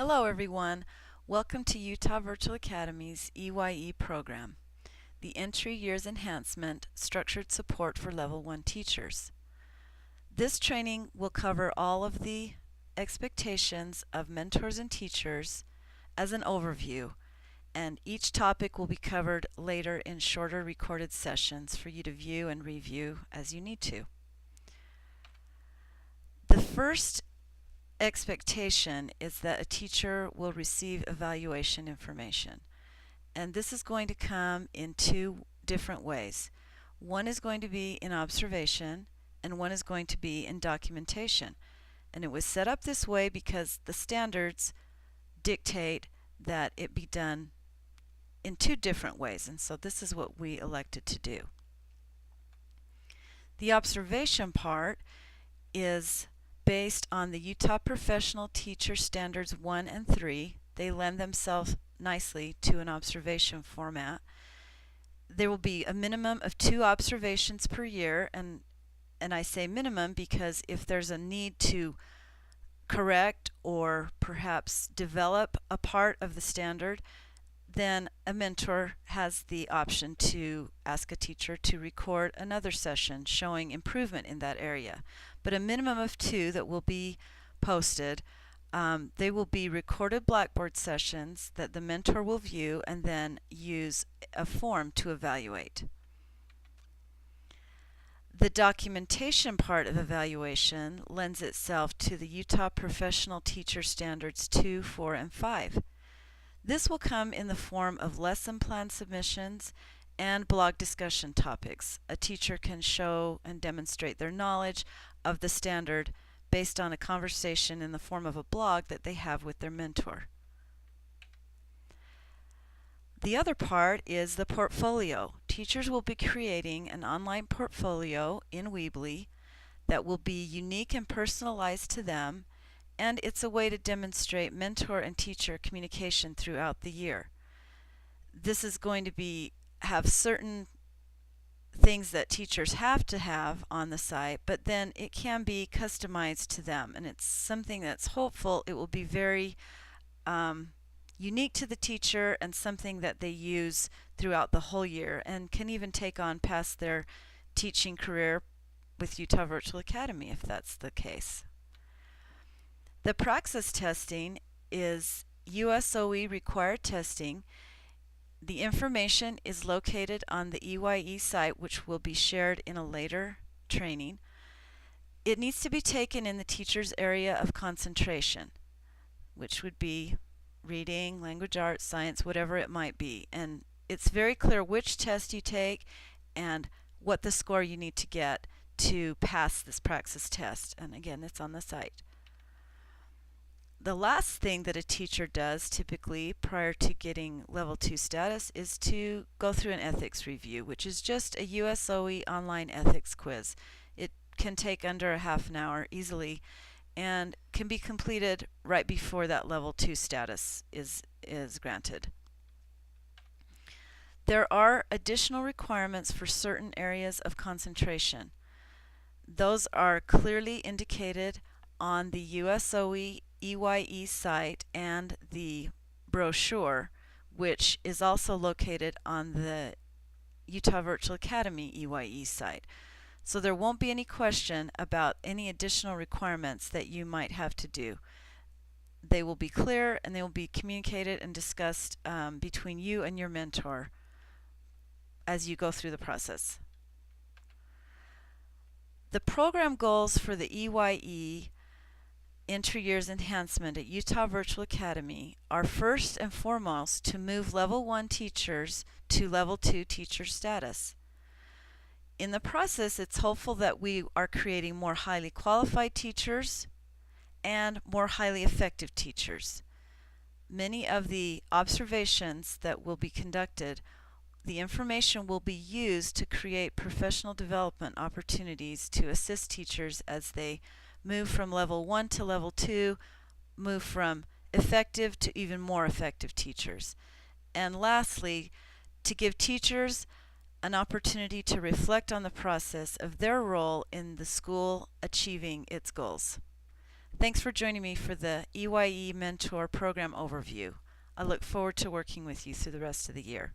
Hello everyone. Welcome to Utah Virtual Academy's EYE program, the Entry Years Enhancement Structured Support for Level 1 Teachers. This training will cover all of the expectations of mentors and teachers as an overview, and each topic will be covered later in shorter recorded sessions for you to view and review as you need to. The first expectation is that a teacher will receive evaluation information. And this is going to come in two different ways. One is going to be in observation, and one is going to be in documentation. And it was set up this way because the standards dictate that it be done in two different ways, and so this is what we elected to do. The observation part is based on the Utah Professional Teacher Standards 1 and 3. They lend themselves nicely to an observation format. There will be a minimum of 2 observations per year, and I say minimum because if there's a need to correct or perhaps develop a part of the standard, then a mentor has the option to ask a teacher to record another session showing improvement in that area. But a minimum of 2 that will be posted. They will be recorded Blackboard sessions that the mentor will view and then use a form to evaluate. The documentation part of evaluation lends itself to the Utah Professional Teacher Standards 2, 4, and 5. This will come in the form of lesson plan submissions and blog discussion topics. A teacher can show and demonstrate their knowledge of the standard based on a conversation in the form of a blog that they have with their mentor. The other part is the portfolio. Teachers will be creating an online portfolio in Weebly that will be unique and personalized to them, and it's a way to demonstrate mentor and teacher communication throughout the year. This is going to have certain things that teachers have to have on the site, but then it can be customized to them, and it's something that's hopeful it will be very unique to the teacher and something that they use throughout the whole year and can even take on past their teaching career with Utah Virtual Academy if that's the case. The praxis testing is USOE required testing. The information is located on the EYE site, which will be shared in a later training. It needs to be taken in the teacher's area of concentration, which would be reading, language arts, science, whatever it might be. And it's very clear which test you take and what the score you need to get to pass this praxis test. And again, it's on the site. The last thing that a teacher does typically prior to getting level 2 status is to go through an ethics review, which is just a USOE online ethics quiz. It can take under a half an hour easily and can be completed right before that level 2 status is granted. There are additional requirements for certain areas of concentration. Those are clearly indicated on the USOE EYE site and the brochure, which is also located on the Utah Virtual Academy EYE site. So there won't be any question about any additional requirements that you might have to do. They will be clear and they will be communicated and discussed between you and your mentor as you go through the process. The program goals for the EYE Entry Years Enhancement at Utah Virtual Academy are first and foremost to move level 1 teachers to level 2 teacher status. In the process, it's hopeful that we are creating more highly qualified teachers and more highly effective teachers. Many of the observations that will be conducted, the information will be used to create professional development opportunities to assist teachers as they move from level 1 to level 2, move from effective to even more effective teachers. And lastly, to give teachers an opportunity to reflect on the process of their role in the school achieving its goals. Thanks for joining me for the EYE Mentor Program Overview. I look forward to working with you through the rest of the year.